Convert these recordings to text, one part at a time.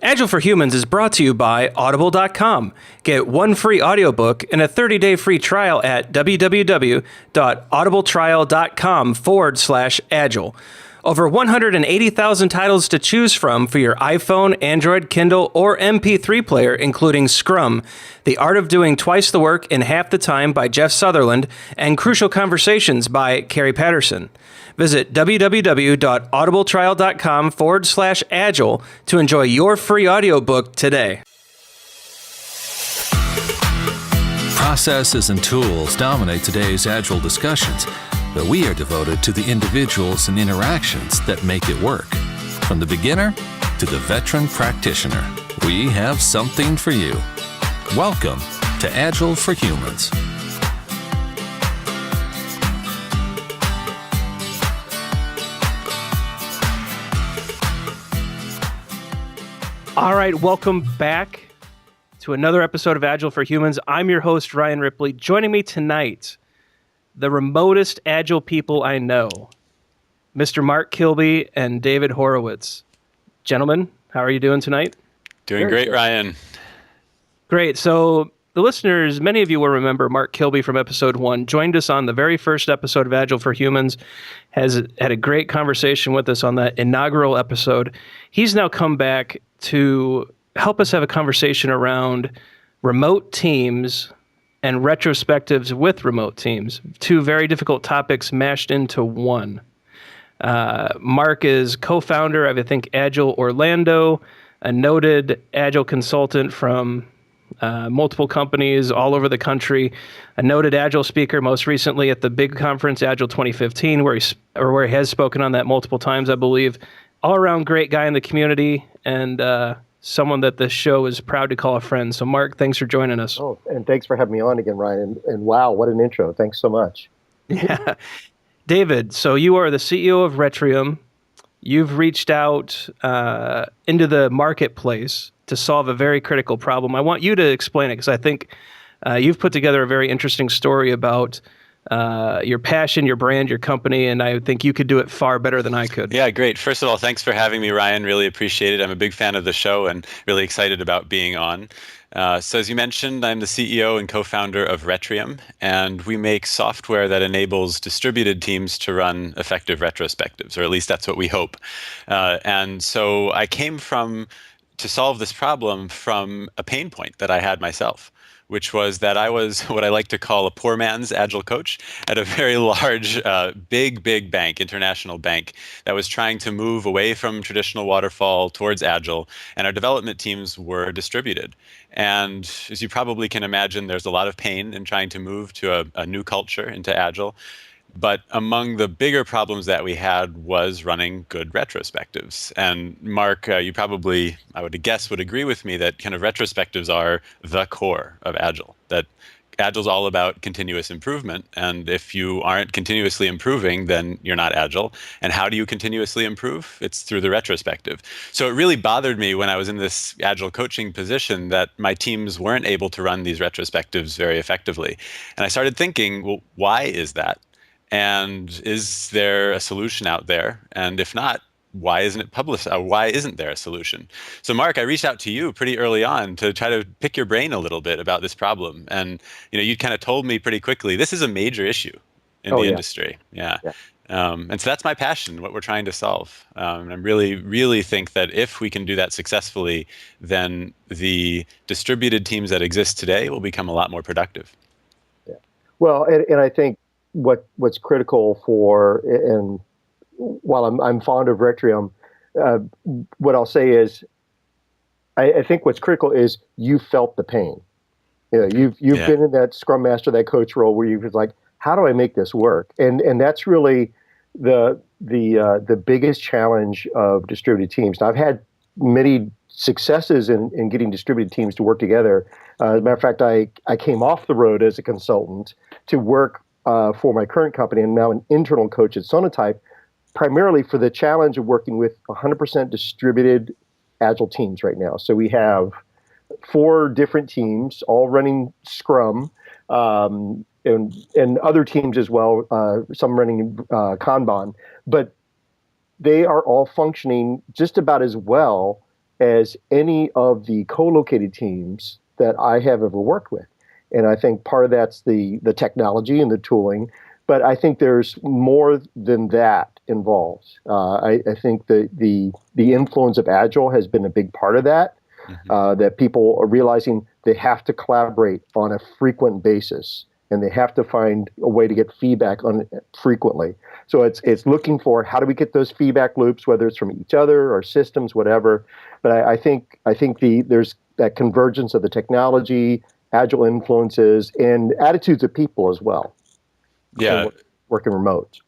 Agile for Humans is brought to you by Audible.com. Get one free audiobook and a 30-day free trial at www.audibletrial.com/agile. Over 180,000 titles to choose from for your iPhone, Android, Kindle, or MP3 player, including Scrum, The Art of Doing Twice the Work in Half the Time by Jeff Sutherland, and Crucial Conversations by Carrie Patterson. Visit www.audibletrial.com/agile to enjoy your free audiobook today. Processes and tools dominate today's Agile discussions, but we are devoted to the individuals and interactions that make it work. From the beginner to the veteran practitioner, we have something for you. Welcome to Agile for Humans. All right, welcome back to another episode of Agile for Humans. I'm your host, Ryan Ripley. Joining me tonight, the remotest Agile people I know, Mr. Mark Kilby and David Horowitz. Gentlemen, how are you doing tonight? Doing great, Ryan. Great. So the listeners, many of you will remember Mark Kilby from episode 1, joined us on the very first episode of Agile for Humans, has had a great conversation with us on that inaugural episode. He's now come back to help us have a conversation around remote teams and retrospectives with remote teams, two very difficult topics mashed into one. Mark is co-founder of, I think, Agile Orlando, a noted Agile consultant from multiple companies all over the country, a noted Agile speaker, most recently at the big conference, Agile 2015, where he has spoken on that multiple times, I believe. All-around great guy in the community, and someone that this show is proud to call a friend. So, Mark, thanks for joining us. Oh, and thanks for having me on again, Ryan. And wow, what an intro. Thanks so much. Yeah. David, so you are the CEO of Retrium. You've reached out into the marketplace to solve a very critical problem. I want you to explain it, because I think you've put together a very interesting story about your passion, your brand, your company, and I think you could do it far better than I could. Yeah, great. First of all, thanks for having me, Ryan. Really appreciate it. I'm a big fan of the show and really excited about being on. So as you mentioned, I'm the CEO and co-founder of Retrium, and we make software that enables distributed teams to run effective retrospectives, or at least that's what we hope. And so I came to solve this problem from a pain point that I had myself, which was that I was what I like to call a poor man's Agile coach at a very large, big bank, international bank, that was trying to move away from traditional waterfall towards Agile, and our development teams were distributed. And as you probably can imagine, there's a lot of pain in trying to move to a new culture into Agile. But among the bigger problems that we had was running good retrospectives. And Mark, you probably, I would guess, would agree with me that kind of retrospectives are the core of Agile, that Agile's all about continuous improvement. And if you aren't continuously improving, then you're not Agile. And how do you continuously improve? It's through the retrospective. So it really bothered me when I was in this Agile coaching position that my teams weren't able to run these retrospectives very effectively. And I started thinking, well, why is that? And is there a solution out there? And if not, why isn't it published? Why isn't there a solution? So, Mark, I reached out to you pretty early on to try to pick your brain a little bit about this problem. And you kind of told me pretty quickly, this is a major issue in the industry. Yeah. And so that's my passion, what we're trying to solve. And I really think that if we can do that successfully, then the distributed teams that exist today will become a lot more productive. Yeah. Well, and I think what's critical for, and while I'm fond of Retrium, what I'll say is, I think what's critical is you felt the pain. You've been in that Scrum Master, that coach role where you're like, how do I make this work? And that's really the biggest challenge of distributed teams. Now, I've had many successes in getting distributed teams to work together. As a matter of fact, I came off the road as a consultant to work for my current company, and now an internal coach at Sonatype, primarily for the challenge of working with 100% distributed Agile teams right now. So we have 4 different teams, all running Scrum, and other teams as well, some running Kanban, but they are all functioning just about as well as any of the co-located teams that I have ever worked with. And I think part of that's the technology and the tooling, but I think there's more than that involved. I think the influence of Agile has been a big part of that. That people are realizing they have to collaborate on a frequent basis, and they have to find a way to get feedback on it frequently. So it's looking for how do we get those feedback loops, whether it's from each other or systems, whatever. But I think there's that convergence of the technology, Agile influences, and attitudes of people as well. Yeah, working remote.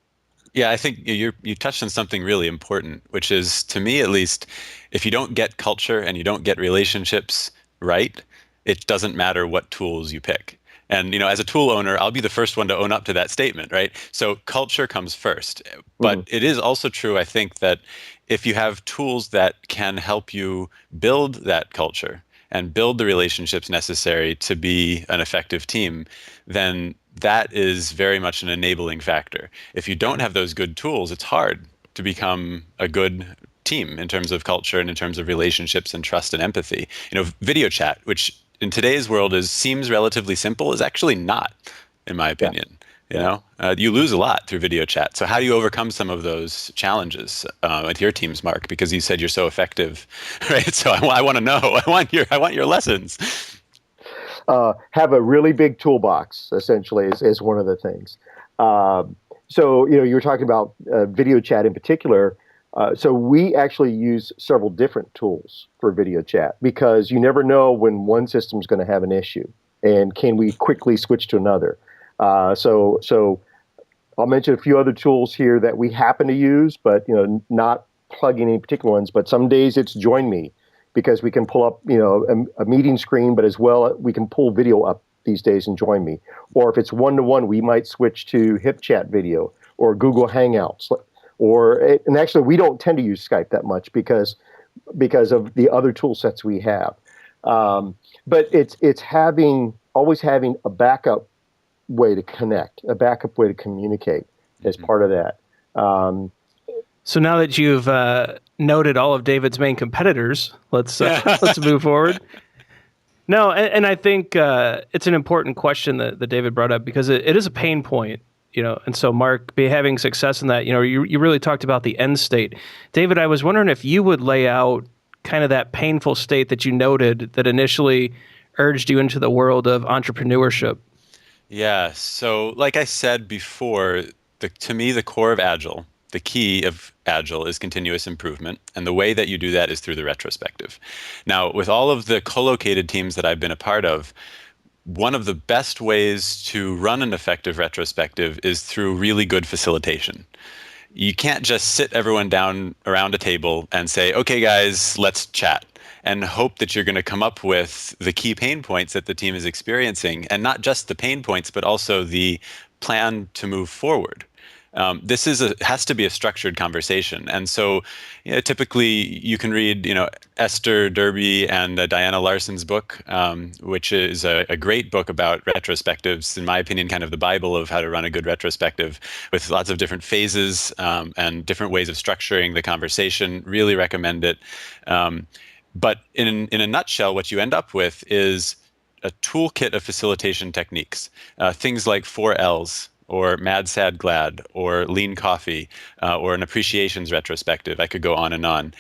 Yeah, I think you touched on something really important, which is, to me at least, if you don't get culture and you don't get relationships right, it doesn't matter what tools you pick. And as a tool owner, I'll be the first one to own up to that statement, right? So culture comes first. But it is also true, I think, that if you have tools that can help you build that culture and build the relationships necessary to be an effective team, then that is very much an enabling factor. If you don't have those good tools, it's hard to become a good team in terms of culture and in terms of relationships and trust and empathy. Video chat, which in today's world seems relatively simple, is actually not, in my opinion. You lose a lot through video chat. So how do you overcome some of those challenges with your teams, Mark? Because you said you're so effective, right? So I want to know. I want your lessons. Have a really big toolbox, essentially, is one of the things. So you were talking about video chat in particular. So we actually use several different tools for video chat because you never know when one system is going to have an issue, and can we quickly switch to another? So I'll mention a few other tools here that we happen to use, but not plugging any particular ones. But some days it's Join Me, because we can pull up a meeting screen, but as well we can pull video up these days and Join Me. Or if it's one-to-one, we might switch to HipChat video or Google Hangouts. And actually, we don't tend to use Skype that much because of the other tool sets we have. But it's always having a backup way to connect, a backup way to communicate as part of that. So now that you've noted all of David's main competitors, let's move forward. No, and I think it's an important question that David brought up because it is a pain point. And so Mark, be having success in that, you really talked about the end state. David, I was wondering if you would lay out kind of that painful state that you noted that initially urged you into the world of entrepreneurship. Yeah. So like I said before, to me, the core of Agile, the key of Agile is continuous improvement. And the way that you do that is through the retrospective. Now, with all of the co-located teams that I've been a part of, one of the best ways to run an effective retrospective is through really good facilitation. You can't just sit everyone down around a table and say, okay, guys, let's chat, and hope that you're going to come up with the key pain points that the team is experiencing, and not just the pain points, but also the plan to move forward. This has to be a structured conversation. And so typically you can read, Esther Derby and Diana Larson's book, which is a great book about retrospectives, in my opinion, kind of the Bible of how to run a good retrospective, with lots of different phases and different ways of structuring the conversation. Really recommend it. But in a nutshell, what you end up with is a toolkit of facilitation techniques, things like 4Ls, or Mad, Sad, Glad, or Lean Coffee, or an appreciations retrospective. I could go on and on.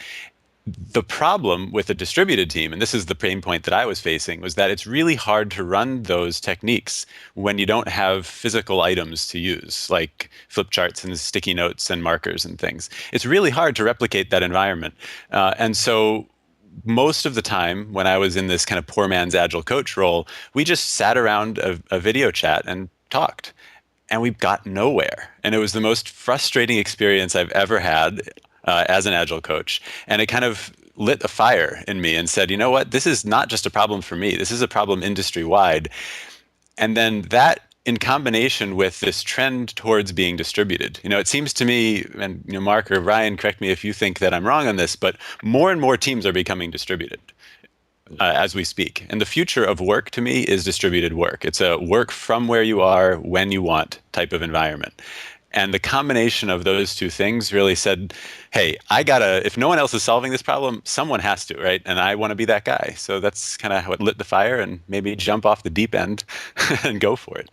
The problem with a distributed team, and this is the pain point that I was facing, was that it's really hard to run those techniques when you don't have physical items to use, like flip charts and sticky notes and markers and things. It's really hard to replicate that environment. And so most of the time when I was in this kind of poor man's Agile coach role, we just sat around a video chat and talked. And we got nowhere. And it was the most frustrating experience I've ever had as an Agile coach. And it kind of lit a fire in me and said, you know what, this is not just a problem for me. This is a problem industry-wide. And then that, in combination with this trend towards being distributed, it seems to me, and Mark or Ryan, correct me if you think that I'm wrong on this, but more and more teams are becoming distributed. As we speak. And the future of work, to me, is distributed work. It's a work from where you are, when you want type of environment. And the combination of those two things really said, hey, if no one else is solving this problem, someone has to, right? And I want to be that guy. So that's kind of what lit the fire, and maybe jump off the deep end and go for it.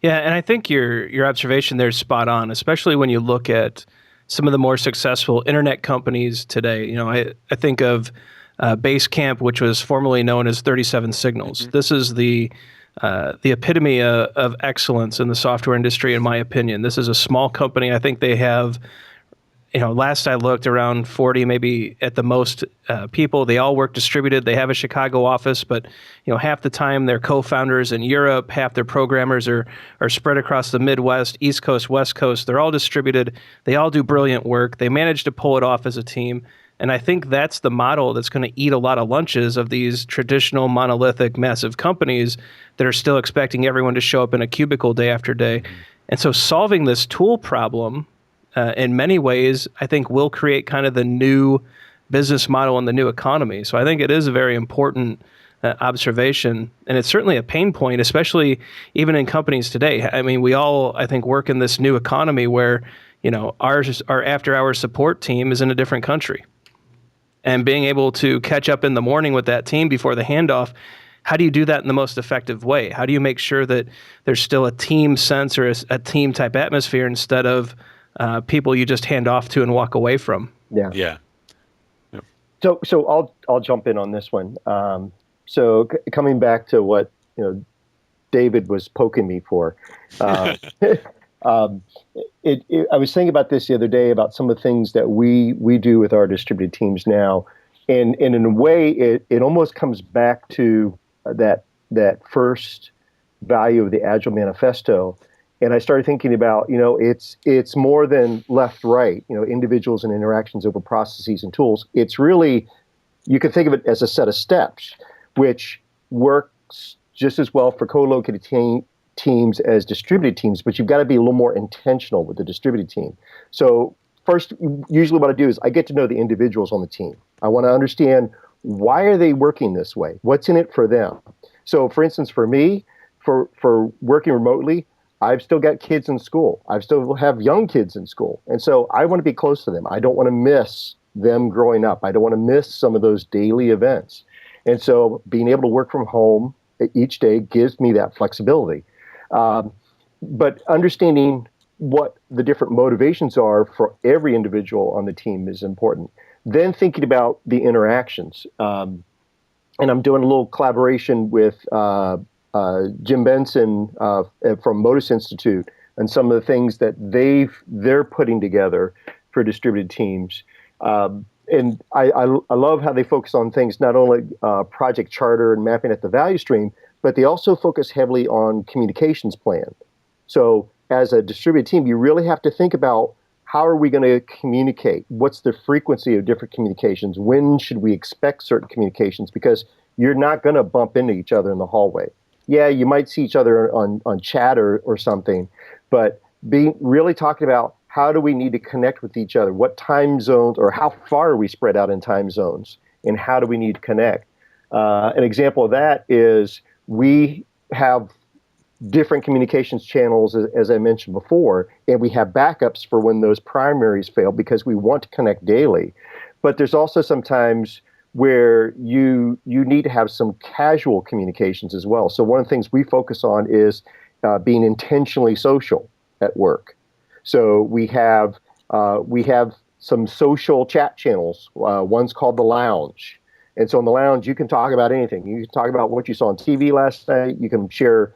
Yeah, and I think your observation there is spot on, especially when you look at some of the more successful internet companies today. You know, I think of Basecamp, which was formerly known as 37 Signals. Mm-hmm. This is the epitome of excellence in the software industry, in my opinion. This is a small company. I think they have, last I looked, around 40, maybe at the most, people. They all work distributed. They have a Chicago office, but half the time they're co-founders in Europe. Half their programmers are spread across the Midwest, East Coast, West Coast. They're all distributed. They all do brilliant work. They manage to pull it off as a team. And I think that's the model that's going to eat a lot of lunches of these traditional monolithic massive companies that are still expecting everyone to show up in a cubicle day after day. And so solving this tool problem in many ways, I think will create kind of the new business model and the new economy. So I think it is a very important observation. And it's certainly a pain point, especially even in companies today. I mean, we all, I think, work in this new economy where, our after-hours support team is in a different country. And being able to catch up in the morning with that team before the handoff, how do you do that in the most effective way? How do you make sure that there's still a team sense or a team type atmosphere instead of people you just hand off to and walk away from? Yeah. Yeah. Yep. So I'll jump in on this one. Coming back to what David was poking me for. I was thinking about this the other day about some of the things that we do with our distributed teams now, and in a way, it almost comes back to that first value of the Agile Manifesto. And I started thinking about, it's more than left, right, individuals and interactions over processes and tools. It's really, you can think of it as a set of steps, which works just as well for co-located teams as distributed teams, but you've got to be a little more intentional with the distributed team. So first, usually what I do is I get to know the individuals on the team. I want to understand, why are they working this way? What's in it for them? So for instance, for me, for working remotely, I've still got kids in school. I still have young kids in school. And so I want to be close to them. I don't want to miss them growing up. I don't want to miss some of those daily events. And so being able to work from home each day gives me that flexibility. But understanding what the different motivations are for every individual on the team is important. Then thinking about the interactions. And I'm doing a little collaboration with Jim Benson from Modus Institute and some of the things that they're putting together for distributed teams. And I love how they focus on things, not only project charter and mapping at the value stream, but they also focus heavily on communications plan. So as a distributed team, you really have to think about, how are we going to communicate? What's the frequency of different communications? When should we expect certain communications? Because you're not going to bump into each other in the hallway. Yeah, you might see each other on chat or something, but really talking about, how do we need to connect with each other? What time zones, or how far are we spread out in time zones? And how do we need to connect? An example of that is, we have different communications channels, as I mentioned before, and we have backups for when those primaries fail, because we want to connect daily. But there's also sometimes where you need to have some casual communications as well. So one of the things we focus on is being intentionally social at work. So we have some social chat channels. One's called the Lounge. And so in the Lounge, you can talk about anything. You can talk about what you saw on TV last night. You can share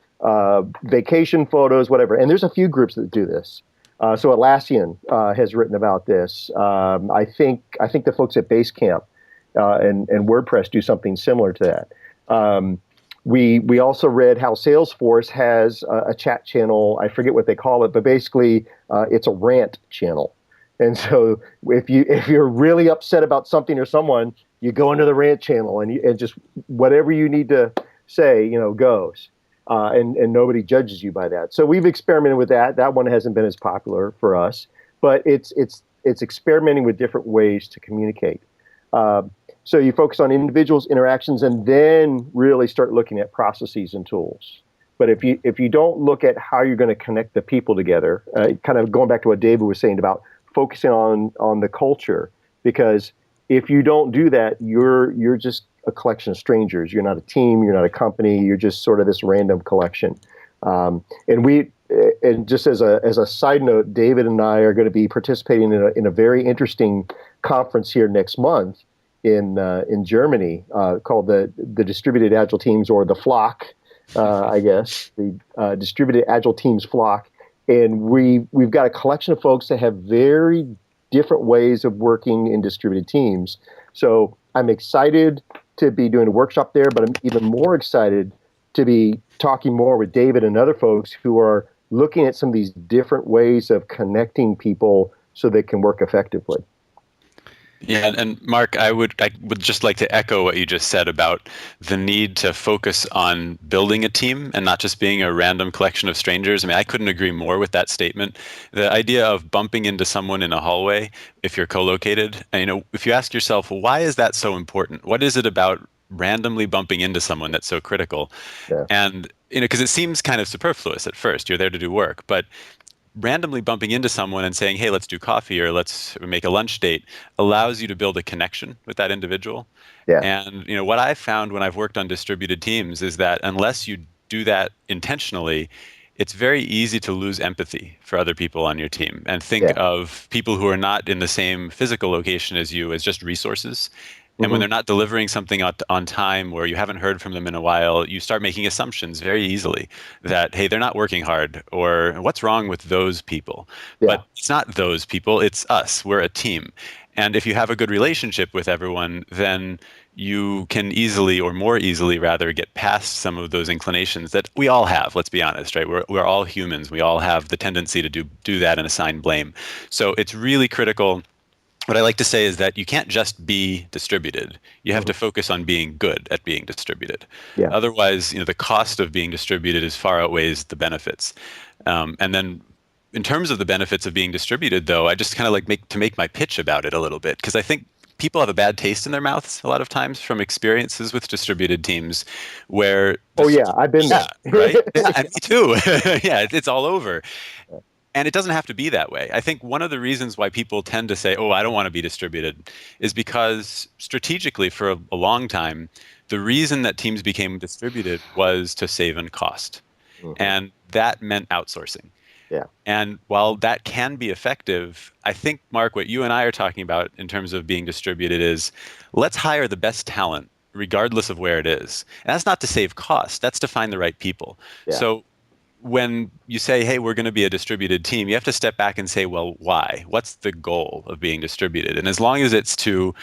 vacation photos, whatever. And there's a few groups that do this. So Atlassian has written about this. I think the folks at Basecamp and WordPress do something similar to that. We also read how Salesforce has a chat channel. I forget what they call it, but basically it's a rant channel. And so if you're really upset about something or someone, you go into the rant channel and just whatever you need to say, goes. And nobody judges you by that. So we've experimented with that. That one hasn't been as popular for us, but it's experimenting with different ways to communicate. So you focus on individuals, interactions, and then really start looking at processes and tools. But if you don't look at how you're going to connect the people together, kind of going back to what David was saying about focusing on the culture, because if you don't do that, you're just a collection of strangers. You're not a team. You're not a company. You're just sort of this random collection. And just as a side note, David and I are going to be participating in a very interesting conference here next month in Germany called the Distributed Agile Teams, or the Flock, I guess, the Distributed Agile Teams Flock. And we've got a collection of folks that have very different ways of working in distributed teams. So I'm excited to be doing a workshop there, but I'm even more excited to be talking more with David and other folks who are looking at some of these different ways of connecting people so they can work effectively. Yeah, and Mark, I would just like to echo what you just said about the need to focus on building a team and not just being a random collection of strangers. I mean, I couldn't agree more with that statement. The idea of bumping into someone in a hallway if you're co-located, and, if you ask yourself, well, why is that so important? What is it about randomly bumping into someone that's so critical? Yeah. And, because it seems kind of superfluous at first. You're there to do work, but randomly bumping into someone and saying, hey, let's do coffee or let's make a lunch date allows you to build a connection with that individual. Yeah. And what I've found when I've worked on distributed teams is that unless you do that intentionally, it's very easy to lose empathy for other people on your team and think of people who are not in the same physical location as you as just resources. And when they're not delivering something on time, or you haven't heard from them in a while, you start making assumptions very easily that, hey, they're not working hard, or what's wrong with those people? Yeah. But it's not those people, it's us. We're a team. And if you have a good relationship with everyone, then you can easily, or more easily rather, get past some of those inclinations that we all have, let's be honest, right? We're all humans. We all have the tendency to do that and assign blame. So it's really critical. What I like to say is that you can't just be distributed. You have to focus on being good at being distributed. Yeah. Otherwise, the cost of being distributed is far outweighs the benefits. And then in terms of the benefits of being distributed, though, I just kind of like make my pitch about it a little bit, because I think people have a bad taste in their mouths a lot of times from experiences with distributed teams where... Oh, yeah, I've been there. Right? Yeah, me too. Yeah, it's all over. And it doesn't have to be that way. I think one of the reasons why people tend to say, oh, I don't want to be distributed, is because strategically for a long time, the reason that teams became distributed was to save in cost. And that meant outsourcing. Yeah. And while that can be effective, I think, Mark, what you and I are talking about in terms of being distributed is, let's hire the best talent regardless of where it is. And that's not to save cost, that's to find the right people. Yeah. So when you say, hey, we're going to be a distributed team, you have to step back and say, well, why? What's the goal of being distributed? And as long as it's to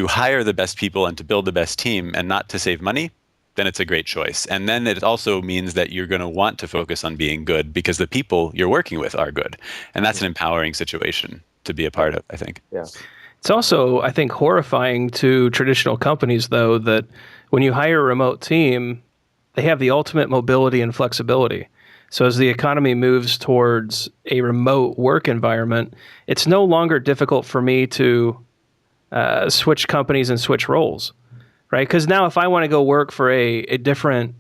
hire the best people and to build the best team and not to save money, then it's a great choice. And then it also means that you're going to want to focus on being good because the people you're working with are good. And that's an empowering situation to be a part of, I think. Yeah. It's also, I think, horrifying to traditional companies, though, that when you hire a remote team, they have the ultimate mobility and flexibility. So as the economy moves towards a remote work environment, it's no longer difficult for me to switch companies and switch roles, right? Because now if I want to go work for a different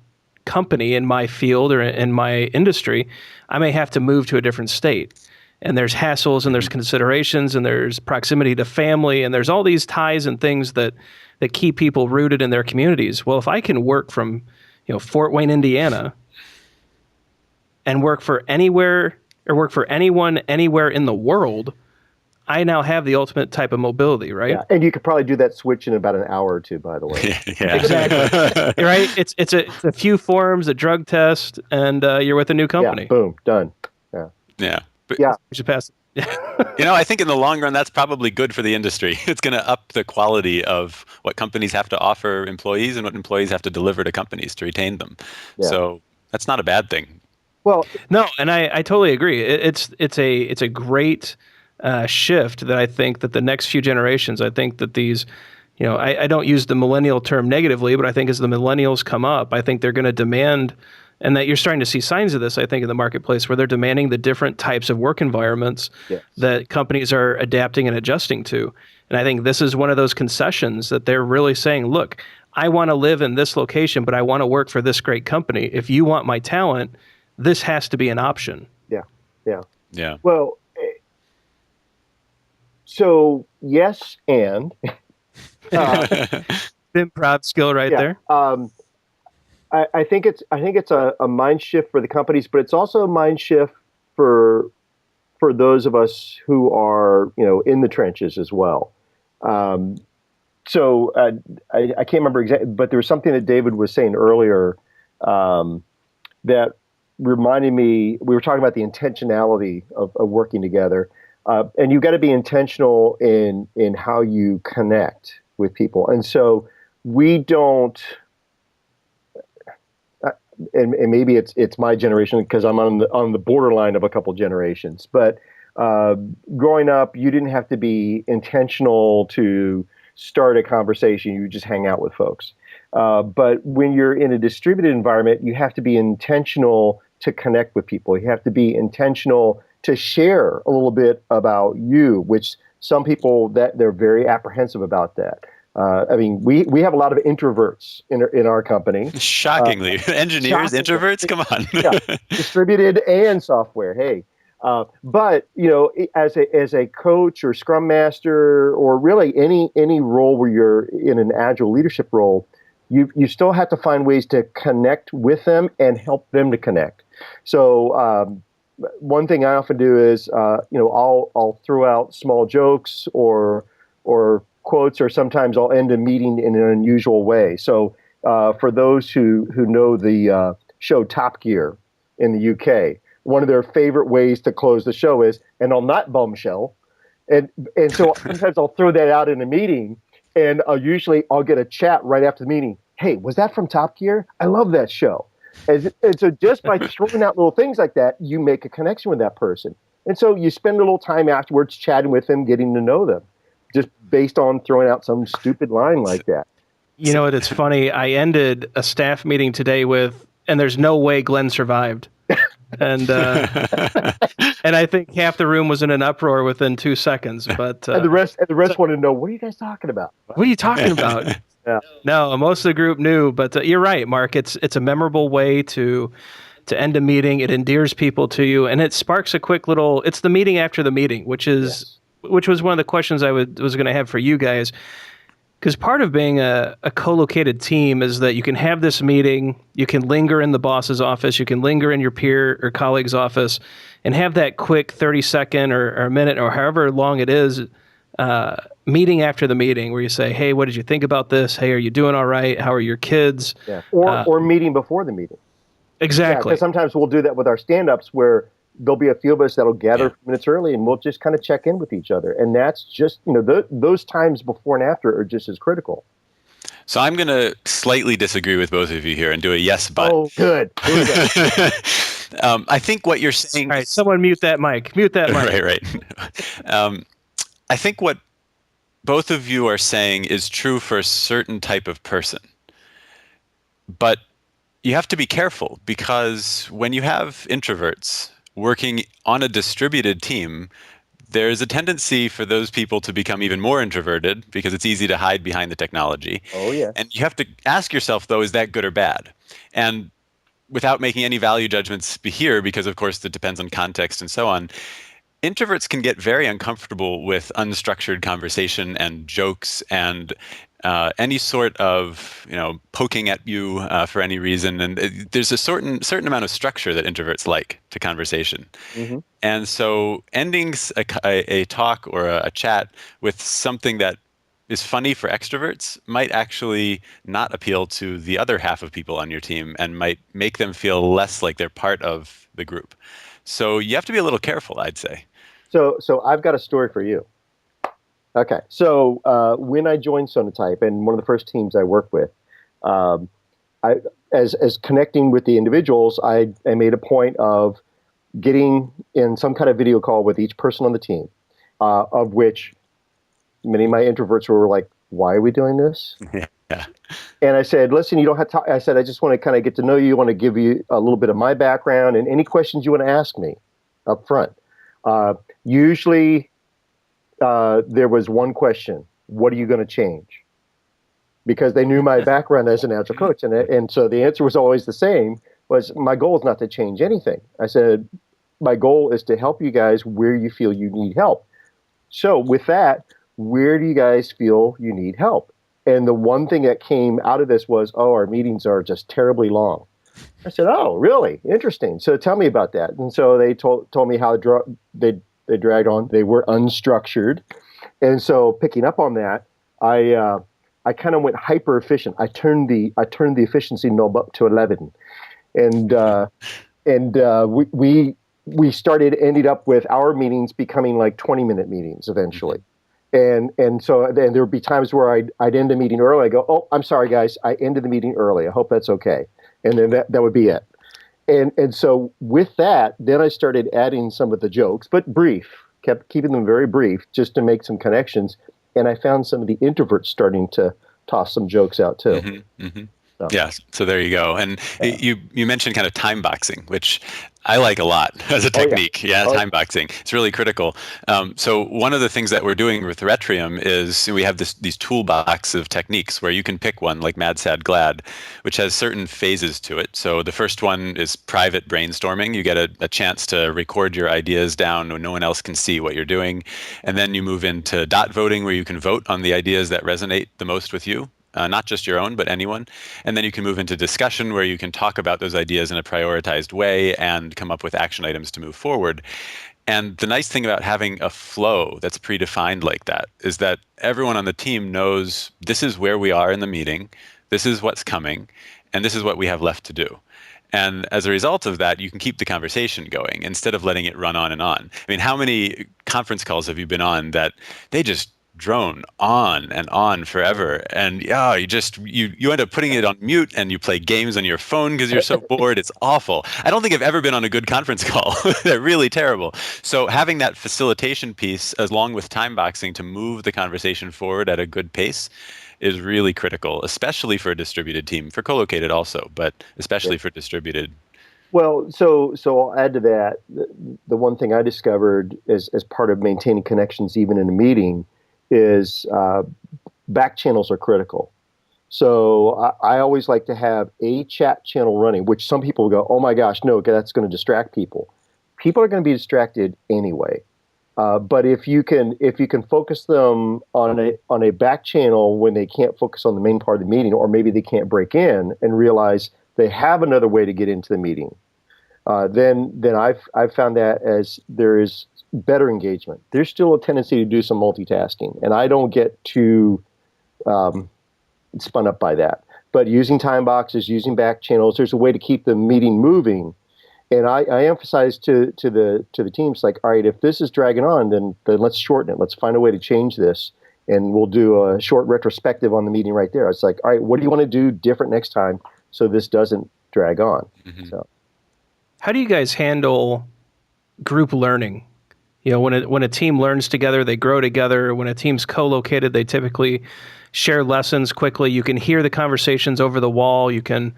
company in my field or in my industry, I may have to move to a different state. And there's hassles and there's considerations and there's proximity to family and there's all these ties and things that keep people rooted in their communities. Well, if I can work from Fort Wayne, Indiana, and work for anywhere or work for anyone anywhere in the world, I now have the ultimate type of mobility, right? Yeah, and you could probably do that switch in about an hour or two, by the way. Yeah. Exactly. Right? It's a few forms, a drug test, and you're with a new company. Yeah, boom, done. Yeah. Yeah. But, Yeah. You should pass. I think in the long run, that's probably good for the industry. It's going to up the quality of what companies have to offer employees and what employees have to deliver to companies to retain them. Yeah. So that's not a bad thing. Well, no, and I totally agree. It's a great shift that I think that the next few generations, I think that these, I don't use the millennial term negatively, but I think as the millennials come up, I think they're going to demand, and that you're starting to see signs of this, I think, in the marketplace where they're demanding the different types of work environments that companies are adapting and adjusting to. And I think this is one of those concessions that they're really saying, look, I want to live in this location, but I want to work for this great company. If you want my talent, this has to be an option. Yeah. Well, so yes, and Improv skill right there. I think it's a mind shift for the companies, but it's also a mind shift for those of us who are in the trenches as well. So I can't remember exactly, but there was something that David was saying earlier that reminded me. We were talking about the intentionality of working together, and you've got to be intentional in how you connect with people. And so we don't. And maybe it's my generation because I'm on the borderline of a couple generations. But growing up, you didn't have to be intentional to start a conversation. You just hang out with folks. But when you're in a distributed environment, you have to be intentional to connect with people. You have to be intentional to share a little bit about you, which some people that they're very apprehensive about that. I mean, we have a lot of introverts in our company. Shockingly, engineers, introverts, come on. Yeah, distributed and software. Hey, but as a coach or scrum master or really any role where you're in an agile leadership role, you still have to find ways to connect with them and help them to connect. So one thing I often do is I'll throw out small jokes or quotes, or sometimes I'll end a meeting in an unusual way. So for those who know the show Top Gear in the UK, one of their favorite ways to close the show is, and I'll not bombshell. And so sometimes I'll throw that out in a meeting, and I'll get a chat right after the meeting. Hey, was that from Top Gear? I love that show. And so just by throwing out little things like that, you make a connection with that person. And so you spend a little time afterwards chatting with them, getting to know them, just based on throwing out some stupid line like that. You know what? It's funny. I ended a staff meeting today with, and there's no way Glenn survived. And and I think half the room was in an uproar within 2 seconds. But and the rest wanted to know, what are you guys talking about? What are you talking about? Yeah. No, most of the group knew. But you're right, Mark. It's a memorable way to end a meeting. It endears people to you, and it sparks a quick little. It's the meeting after the meeting, which was one of the questions I was going to have for you guys. Because part of being a co-located team is that you can have this meeting, you can linger in the boss's office, you can linger in your peer or colleague's office, and have that quick 30-second or a minute or however long it is meeting after the meeting where you say, hey, what did you think about this? Hey, are you doing all right? How are your kids? Yeah. Or meeting before the meeting. Exactly. Because sometimes we'll do that with our stand-ups where there'll be a few of us that'll gather minutes early and we'll just kind of check in with each other. And that's just, those times before and after are just as critical. So I'm going to slightly disagree with both of you here and do a yes, but. Oh, good. I think what you're saying. All right, someone mute that mic. Mute that mic. Right. I think what both of you are saying is true for a certain type of person. But you have to be careful because when you have introverts working on a distributed team, there's a tendency for those people to become even more introverted because it's easy to hide behind the technology. Oh, yeah. And you have to ask yourself, though, is that good or bad? And without making any value judgments here, because, of course, it depends on context and so on, introverts can get very uncomfortable with unstructured conversation and jokes and any sort of poking at you for any reason, and there's a certain amount of structure that introverts like to conversation. Mm-hmm. And so ending a talk or a chat with something that is funny for extroverts might actually not appeal to the other half of people on your team and might make them feel less like they're part of the group. So you have to be a little careful, I'd say. So I've got a story for you. Okay, so when I joined Sonatype, and one of the first teams I worked with, as connecting with the individuals, I made a point of getting in some kind of video call with each person on the team, of which many of my introverts were like, why are we doing this? Yeah. And I said, listen, you don't have to. I said, I just want to kind of get to know you. I want to give you a little bit of my background and any questions you want to ask me up front. Usually, there was one question: what are you going to change? because they knew my background as an Agile coach. And so the answer was always the same, was my goal is not to change anything. I said, my goal is to help you guys where you feel you need help. So with that, where do you guys feel you need help? And the one thing that came out of this was, oh, our meetings are just terribly long. I said, oh, really? Interesting. So tell me about that. And so they told me how they dragged on. They were unstructured. And so picking up on that, I kind of went hyper efficient. I turned the efficiency knob up to 11. And we ended up with our meetings becoming like 20-minute meetings eventually. And so then there would be times where I'd end a meeting early. I go, oh, I'm sorry, guys. I ended the meeting early. I hope that's okay. And then that would be it. And so with that, then I started adding some of the jokes, but brief, kept keeping them very brief just to make some connections. And I found some of the introverts starting to toss some jokes out too. Mm-hmm, mm-hmm. Yeah, so there you go. And you mentioned kind of time boxing, which I like a lot as a technique. Time boxing. It's really critical. So one of the things that we're doing with Retrium is we have these toolbox of techniques where you can pick one like Mad, Sad, Glad, which has certain phases to it. So the first one is private brainstorming. You get a chance to record your ideas down when no one else can see what you're doing. And then you move into dot voting, where you can vote on the ideas that resonate the most with you. Not just your own, but anyone. And then you can move into discussion, where you can talk about those ideas in a prioritized way and come up with action items to move forward. And the nice thing about having a flow that's predefined like that is that everyone on the team knows this is where we are in the meeting, this is what's coming, and this is what we have left to do. And as a result of that, you can keep the conversation going instead of letting it run on and on. I mean, how many conference calls have you been on that they just drone on and on forever, and you end up putting it on mute and you play games on your phone because you're so bored? It's awful. I don't think I've ever been on a good conference call. They're really terrible. So having that facilitation piece along with time boxing to move the conversation forward at a good pace is really critical, especially for a distributed team, for co-located also, but especially for distributed. Well, so I'll add to that. The one thing I discovered as part of maintaining connections even in a meeting is back channels are critical. So I always like to have a chat channel running, which some people go, oh my gosh, no, that's going to distract people. People are going to be distracted anyway. But if you can focus them on a back channel when they can't focus on the main part of the meeting, or maybe they can't break in and realize they have another way to get into the meeting, then I've found that as there is better engagement. There's still a tendency to do some multitasking, and I don't get too spun up by that. But using time boxes, using back channels, there's a way to keep the meeting moving. And I emphasize to the teams, like, all right, if this is dragging on, then let's shorten it. Let's find a way to change this, and we'll do a short retrospective on the meeting right there. It's like, all right, what do you want to do different next time so this doesn't drag on? Mm-hmm. So, how do you guys handle group learning? You know, when a team learns together, they grow together. When a team's co-located, they typically share lessons quickly. You can hear the conversations over the wall. You can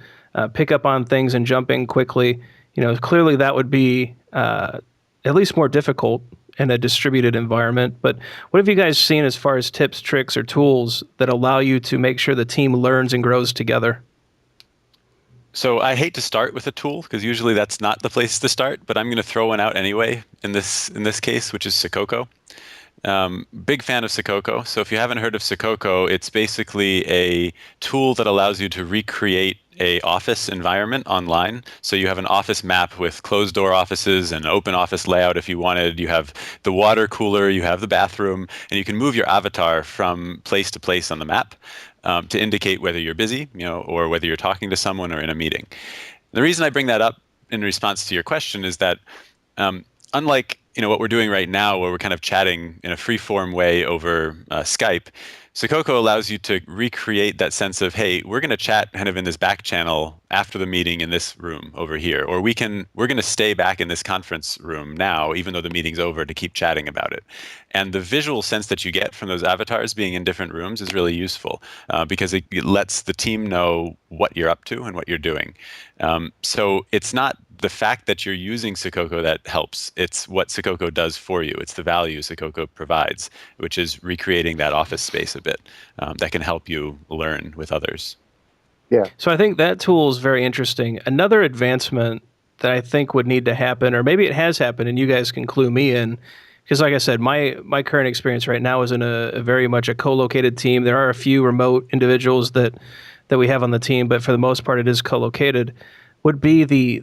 pick up on things and jump in quickly. You know, clearly that would be at least more difficult in a distributed environment. But what have you guys seen as far as tips, tricks, or tools that allow you to make sure the team learns and grows together? So I hate to start with a tool because usually that's not the place to start, but I'm going to throw one out anyway in this case, which is Sococo. Big fan of Sococo. So if you haven't heard of Sococo, it's basically a tool that allows you to recreate a office environment online. So you have an office map with closed door offices and open office layout if you wanted. You have the water cooler, you have the bathroom, and you can move your avatar from place to place on the map to indicate whether you're busy, or whether you're talking to someone or in a meeting. The reason I bring that up in response to your question is that unlike what we're doing right now, where we're kind of chatting in a free-form way over Skype, Sococo allows you to recreate that sense of, hey, we're going to chat kind of in this back channel after the meeting in this room over here, or we're going to stay back in this conference room now, even though the meeting's over, to keep chatting about it. And the visual sense that you get from those avatars being in different rooms is really useful because it lets the team know what you're up to and what you're doing. So it's not the fact that you're using Sococo that helps. It's what Sococo does for you. It's the value Sococo provides, which is recreating that office space a bit that can help you learn with others. Yeah. So I think that tool is very interesting. Another advancement that I think would need to happen, or maybe it has happened, and you guys can clue me in, because like I said, my current experience right now is in a very much a co-located team. There are a few remote individuals that we have on the team, but for the most part, it is co-located. Would be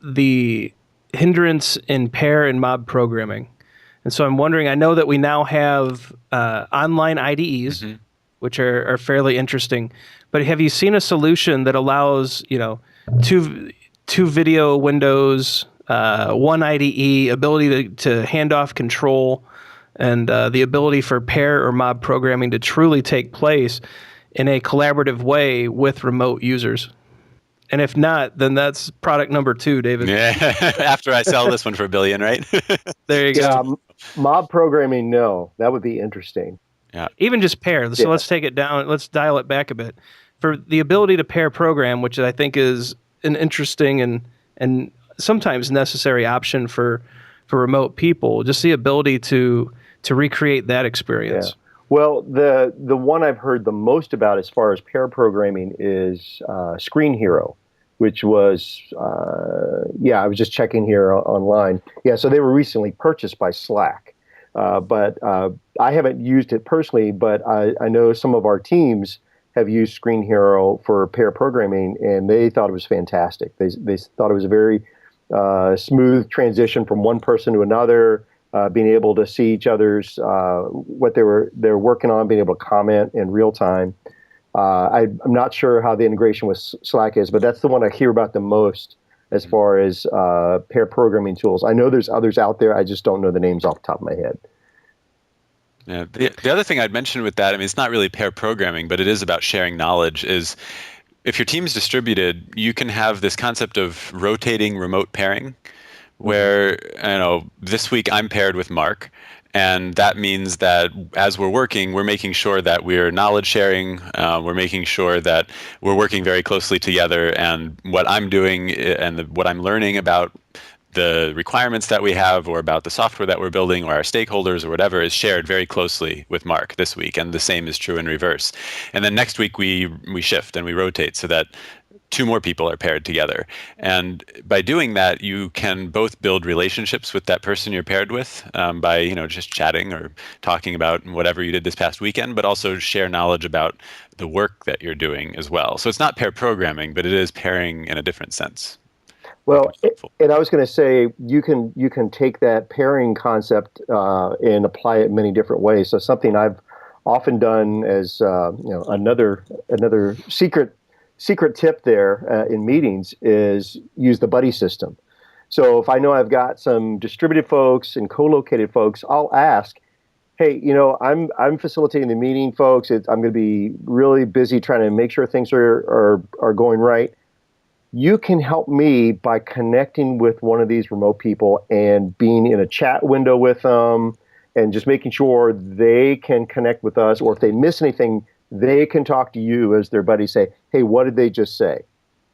the hindrance in pair and mob programming. And so I'm wondering, I know that we now have online IDEs, which are fairly interesting, but have you seen a solution that allows, two video windows, one IDE, ability to hand off control, and the ability for pair or mob programming to truly take place in a collaborative way with remote users? And if not, then that's product number 2, David. Yeah, after I sell this one for $1 billion, right? There you go. Mob programming, no. That would be interesting. Yeah. Even just pair. So let's take it down. Let's dial it back a bit. For the ability to pair program, which I think is an interesting and sometimes necessary option for remote people, just the ability to recreate that experience. Yeah. Well, the one I've heard the most about as far as pair programming is Screen Hero, which was, I was just checking here online. Yeah, so they were recently purchased by Slack. But I haven't used it personally, but I know some of our teams have used Screen Hero for pair programming, and they thought it was fantastic. They thought it was a very smooth transition from one person to another, being able to see each other's what they're working on, being able to comment in real time. I'm not sure how the integration with Slack is, but that's the one I hear about the most as far as pair programming tools. I know there's others out there. I just don't know the names off the top of my head. Yeah. The other thing I'd mention with that, I mean, it's not really pair programming, but it is about sharing knowledge, is if your team's distributed, you can have this concept of rotating remote pairing, where, this week I'm paired with Mark, and that means that as we're working, we're making sure that we're knowledge sharing, we're making sure that we're working very closely together, and what I'm doing and what I'm learning about the requirements that we have, or about the software that we're building, or our stakeholders, or whatever, is shared very closely with Mark this week, and the same is true in reverse. And then next week we shift and we rotate so that 2 more people are paired together. And by doing that, you can both build relationships with that person you're paired with by just chatting or talking about whatever you did this past weekend, but also share knowledge about the work that you're doing as well. So it's not pair programming, but it is pairing in a different sense. Well, and I was going to say, you can take that pairing concept and apply it in many different ways. So something I've often done as another secret tip there in meetings is use the buddy system. So if I know I've got some distributed folks and co-located folks, I'll ask, hey, I'm facilitating the meeting, folks. I'm going to be really busy trying to make sure things are going right. You can help me by connecting with one of these remote people and being in a chat window with them and just making sure they can connect with us, or if they miss anything, they can talk to you as their buddy, say, hey, what did they just say?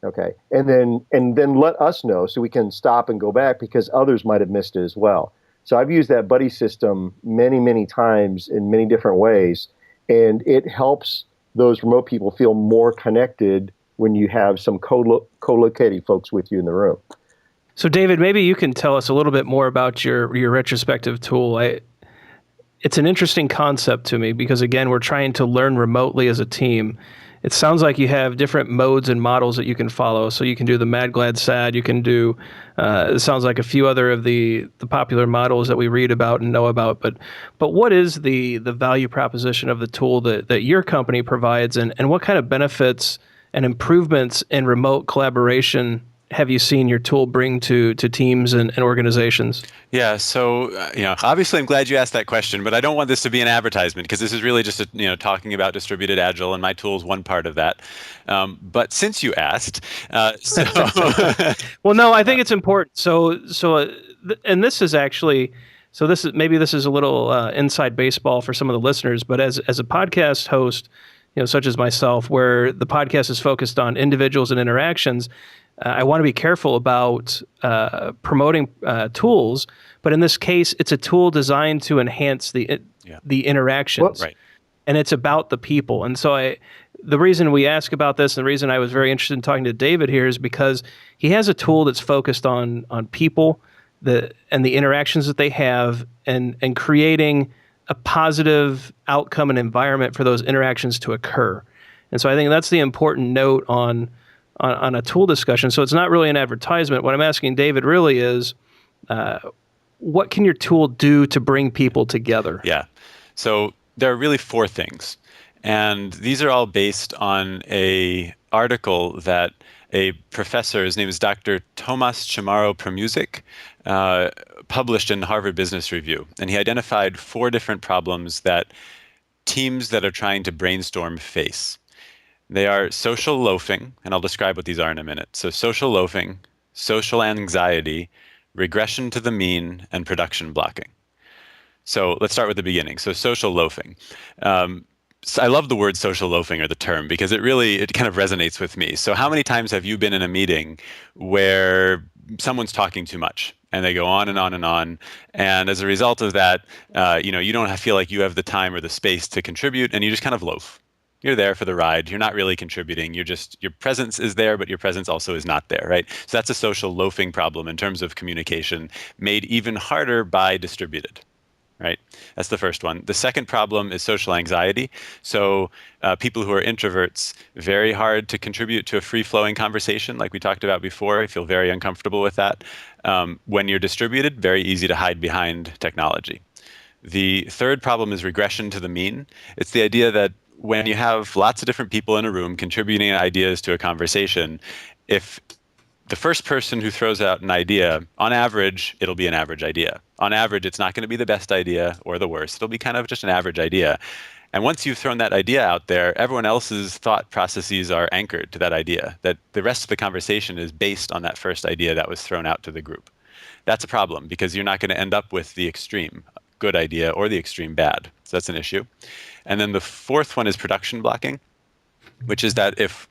Okay. And then let us know so we can stop and go back, because others might have missed it as well. So I've used that buddy system many, many times in many different ways, and it helps those remote people feel more connected when you have some co-located folks with you in the room. So David, maybe you can tell us a little bit more about your retrospective tool. It's an interesting concept to me because, again, we're trying to learn remotely as a team. It sounds like you have different modes and models that you can follow. So you can do the mad, glad, sad. You can do, it sounds like a few other of the popular models that we read about and know about. But what is the value proposition of the tool that your company provides, and what kind of benefits and improvements in remote collaboration have you seen your tool bring to teams and organizations? Yeah, so obviously I'm glad you asked that question, but I don't want this to be an advertisement, because this is really just talking about distributed Agile, and my tool is one part of that. But since you asked, well, no, I think it's important. And this is actually, this is a little inside baseball for some of the listeners, but as a podcast host, such as myself, where the podcast is focused on individuals and interactions, I want to be careful about promoting tools. But in this case, it's a tool designed to enhance the interactions. Right. And it's about the people. And so the reason we ask about this, and the reason I was very interested in talking to David here, is because he has a tool that's focused on people and the interactions that they have, and creating a positive outcome and environment for those interactions to occur. And so I think that's the important note on a tool discussion. So it's not really an advertisement. What I'm asking David really is, what can your tool do to bring people together? Yeah. So there are really 4 things. And these are all based on a article that a professor, his name is Dr. Tomas Chamorro-Premuzic, published in Harvard Business Review. And he identified 4 different problems that teams that are trying to brainstorm face. They are social loafing, and I'll describe what these are in a minute. So social loafing, social anxiety, regression to the mean, and production blocking. So let's start with the beginning. So social loafing. So I love the word social loafing, or the term, because it kind of resonates with me. So how many times have you been in a meeting where someone's talking too much and they go on and on and on, and as a result of that, you don't feel like you have the time or the space to contribute, and you just kind of loaf. You're there for the ride. You're not really contributing. Your presence is there, but your presence also is not there, right? So that's a social loafing problem in terms of communication, made even harder by distributed. Right? That's the first one. The second problem is social anxiety. So people who are introverts, very hard to contribute to a free-flowing conversation like we talked about before. I feel very uncomfortable with that. When you're distributed, very easy to hide behind technology. The third problem is regression to the mean. It's the idea that when you have lots of different people in a room contributing ideas to a conversation, if the first person who throws out an idea, on average, it'll be an average idea. On average, it's not going to be the best idea or the worst. It'll be kind of just an average idea. And once you've thrown that idea out there, everyone else's thought processes are anchored to that idea, that the rest of the conversation is based on that first idea that was thrown out to the group. That's a problem, because you're not going to end up with the extreme good idea or the extreme bad. So that's an issue. And then the fourth one is production blocking, which is that if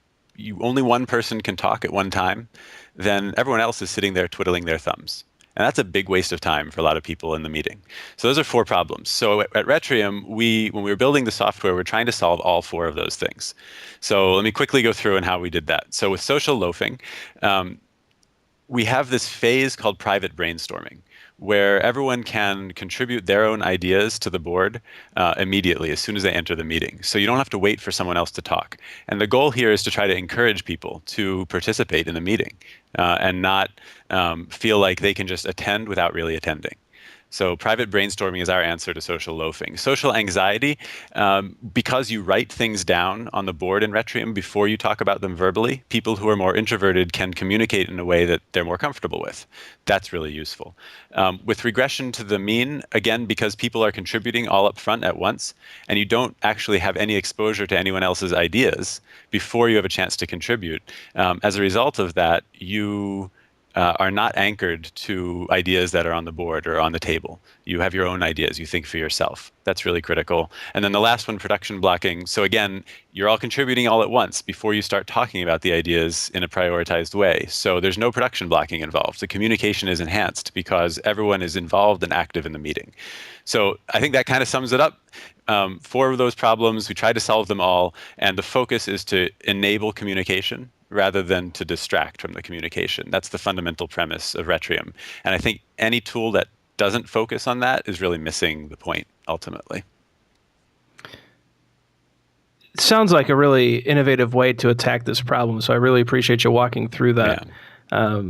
only one person can talk at one time, then everyone else is sitting there twiddling their thumbs. And that's a big waste of time for a lot of people in the meeting. So those are 4 problems. So at Retrium, when we were building the software, we're trying to solve all 4 of those things. So let me quickly go through and how we did that. So with social loafing, we have this phase called private brainstorming, where everyone can contribute their own ideas to the board immediately as soon as they enter the meeting. So you don't have to wait for someone else to talk. And the goal here is to try to encourage people to participate in the meeting and not feel like they can just attend without really attending. So private brainstorming is our answer to social loafing. Social anxiety, because you write things down on the board in Retrium before you talk about them verbally, people who are more introverted can communicate in a way that they're more comfortable with. That's really useful. With regression to the mean, again, because people are contributing all up front at once, and you don't actually have any exposure to anyone else's ideas before you have a chance to contribute. As a result of that, you are not anchored to ideas that are on the board or on the table. You have your own ideas. You think for yourself. That's really critical. And then the last one, production blocking. So again, you're all contributing all at once before you start talking about the ideas in a prioritized way. So there's no production blocking involved. The communication is enhanced because everyone is involved and active in the meeting. So I think that kind of sums it up. 4 of those problems, we tried to solve them all. And the focus is to enable communication rather than to distract from the communication. That's the fundamental premise of Retrium. And I think any tool that doesn't focus on that is really missing the point, ultimately. It sounds like a really innovative way to attack this problem, so I really appreciate you walking through that. Yeah.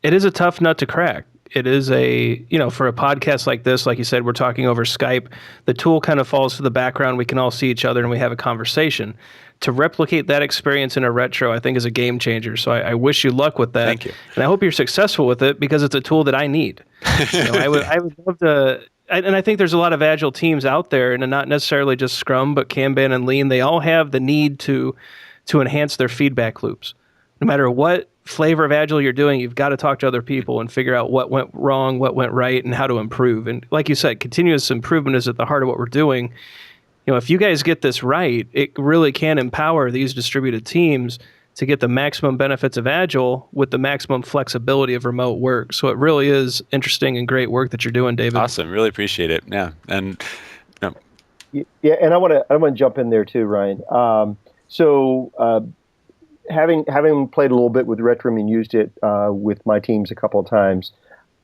It is a tough nut to crack. It is for a podcast like this, like you said, we're talking over Skype. The tool kind of falls to the background. We can all see each other and we have a conversation. To replicate that experience in a retro, I think, is a game changer. So I wish you luck with that. Thank you. And I hope you're successful with it, because it's a tool that I need. I would love to, and I think there's a lot of Agile teams out there, and not necessarily just Scrum, but Kanban and Lean. They all have the need to enhance their feedback loops. No matter what flavor of Agile you're doing, you've got to talk to other people and figure out what went wrong, what went right, and how to improve. And like you said, continuous improvement is at the heart of what we're doing. if you guys get this right, it really can empower these distributed teams to get the maximum benefits of Agile with the maximum flexibility of remote work. So it really is interesting and great work that you're doing, David. Awesome. Really appreciate it. Yeah. And Yeah, and I want to jump in there too, Ryan. Having played a little bit with Retrium and used it with my teams a couple of times,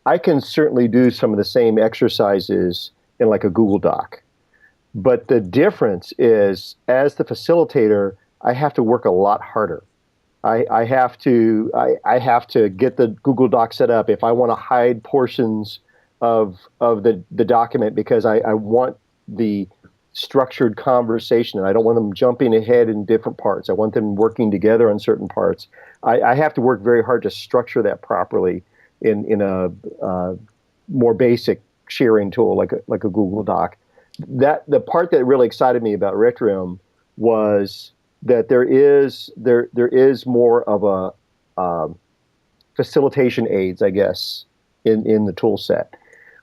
I can certainly do some of the same exercises in like a Google Doc. But the difference is, as the facilitator, I have to work a lot harder. I have to get the Google Doc set up if I want to hide portions of the document, because I want the structured conversation, and I don't want them jumping ahead in different parts. I want them working together on certain parts. I have to work very hard to structure that properly in a more basic sharing tool like a Google Doc. That the part that really excited me about Retrium was that there is more of a facilitation aids, I guess, in the tool set.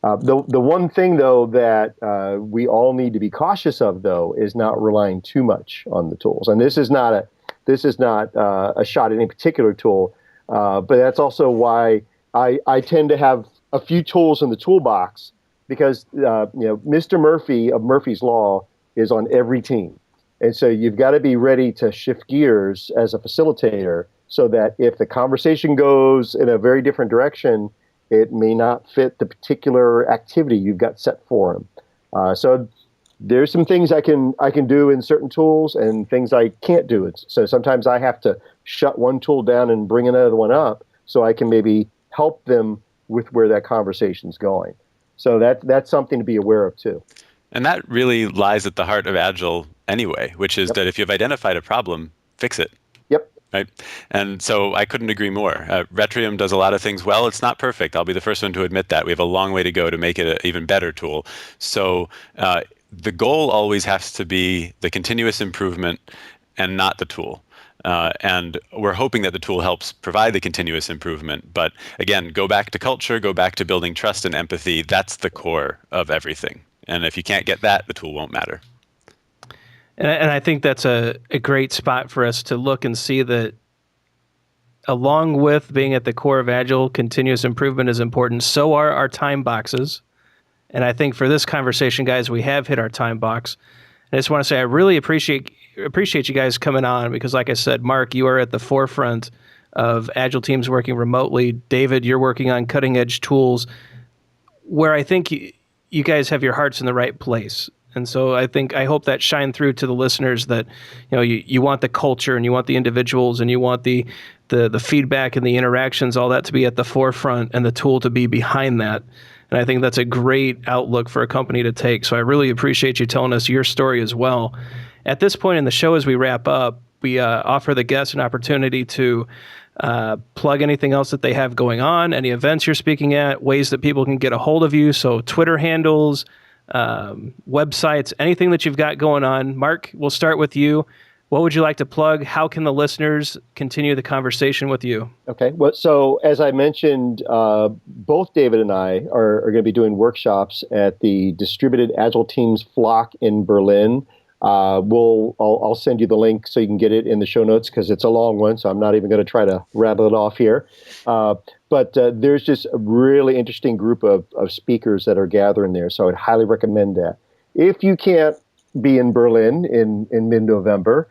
The one thing, though, that we all need to be cautious of, though, is not relying too much on the tools. And this is not a shot at any particular tool, but that's also why I tend to have a few tools in the toolbox, because Mr. Murphy of Murphy's Law is on every team, and so you've got to be ready to shift gears as a facilitator, so that if the conversation goes in a very different direction, it may not fit the particular activity you've got set for them. So there's some things I can do in certain tools, and things I can't do. So sometimes I have to shut one tool down and bring another one up, so I can maybe help them with where that conversation's going. So that's something to be aware of too. And that really lies at the heart of Agile anyway, which is that if you've identified a problem, fix it. Yep. Right. And so I couldn't agree more. Retrium does a lot of things well. It's not perfect. I'll be the first one to admit that. We have a long way to go to make it an even better tool. So the goal always has to be the continuous improvement and not the tool. And we're hoping that the tool helps provide the continuous improvement. But again, go back to culture, go back to building trust and empathy. That's the core of everything. And if you can't get that, the tool won't matter. And I think that's a great spot for us to look and see that along with being at the core of Agile, continuous improvement is important. So are our time boxes. And I think for this conversation, guys, we have hit our time box. I just want to say I really appreciate you guys coming on, because like I said, Mark, you are at the forefront of Agile teams working remotely. David, you're working on cutting edge tools where I think you guys have your hearts in the right place. And so I hope that shined through to the listeners that you want the culture, and you want the individuals, and you want the feedback and the interactions, all that to be at the forefront, and the tool to be behind that. And I think that's a great outlook for a company to take. So I really appreciate you telling us your story as well. At this point in the show, as we wrap up, we offer the guests an opportunity to plug anything else that they have going on, any events you're speaking at, ways that people can get a hold of you. So Twitter handles, websites, anything that you've got going on. Mark, we'll start with you. What would you like to plug? How can the listeners continue the conversation with you? Okay. Well, so as I mentioned, both David and I are going to be doing workshops at the Distributed Agile Teams Flock in Berlin. I'll send you the link so you can get it in the show notes, because it's a long one, so I'm not even going to try to rattle it off here. But there's just a really interesting group of speakers that are gathering there, so I'd highly recommend that. If you can't be in Berlin in mid-November,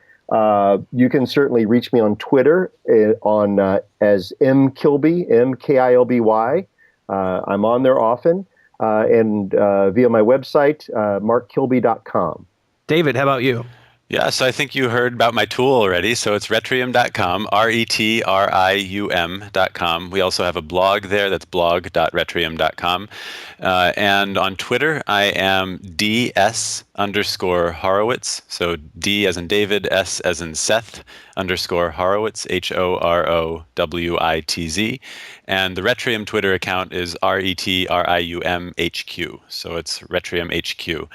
you can certainly reach me on Twitter as mkilby, MKILBY. I'm on there often, and via my website, markkilby.com. David, how about you? Yeah, so I think you heard about my tool already. So it's retrium.com, retrium.com. We also have a blog there. That's blog.retrium.com. And on Twitter, I am ds_Horowitz. So D as in David, S as in Seth, _Horowitz, HOROWITZ. And the Retrium Twitter account is RETRIUMHQ. So it's Retrium HQ.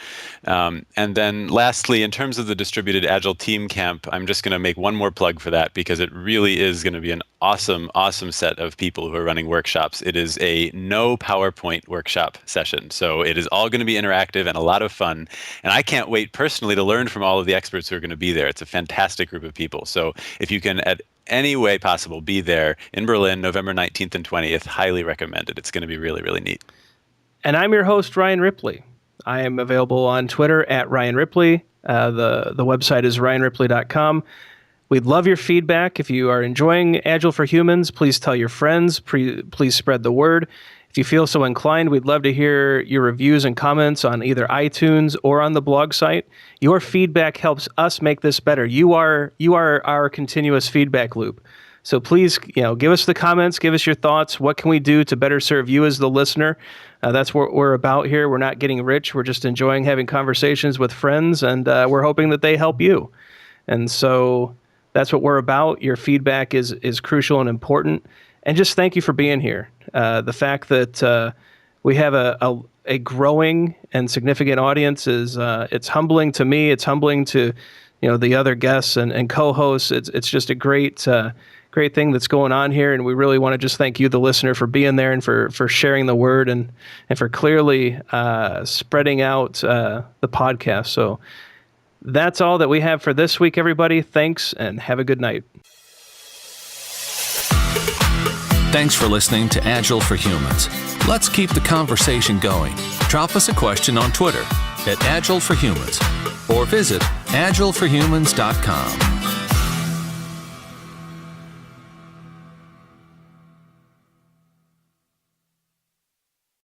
And then lastly, in terms of the Distributed Agile Team Camp, I'm just going to make one more plug for that, because it really is going to be an awesome set of people who are running workshops. It is a no PowerPoint workshop session. So it is all going to be interactive and a lot of fun. And I can't wait personally to learn from all of the experts who are going to be there. It's a fantastic group of people. So if you can, at any way possible, be there in Berlin, November 19th and 20th, highly recommend it. It's going to be really, really neat. And I'm your host, Ryan Ripley. I am available on Twitter at Ryan Ripley. The website is ryanripley.com. We'd love your feedback. If you are enjoying Agile for Humans, please tell your friends. Please spread the word. If you feel so inclined, we'd love to hear your reviews and comments on either iTunes or on the blog site. Your feedback helps us make this better. You are our continuous feedback loop. So please, give us the comments, give us your thoughts. What can we do to better serve you as the listener? That's what we're about here. We're not getting rich. We're just enjoying having conversations with friends, and we're hoping that they help you. And so that's what we're about. Your feedback is crucial and important. And just thank you for being here. The fact that we have a growing and significant audience is it's humbling to me. It's humbling to the other guests and co-hosts. It's just a great thing that's going on here, and we really want to just thank you, the listener, for being there and for sharing the word and for clearly spreading out the podcast. So that's all that we have for this week, everybody. Thanks, and have a good night. Thanks for listening to Agile for Humans. Let's keep the conversation going. Drop us a question on Twitter @AgileForHumans or visit agileforhumans.com.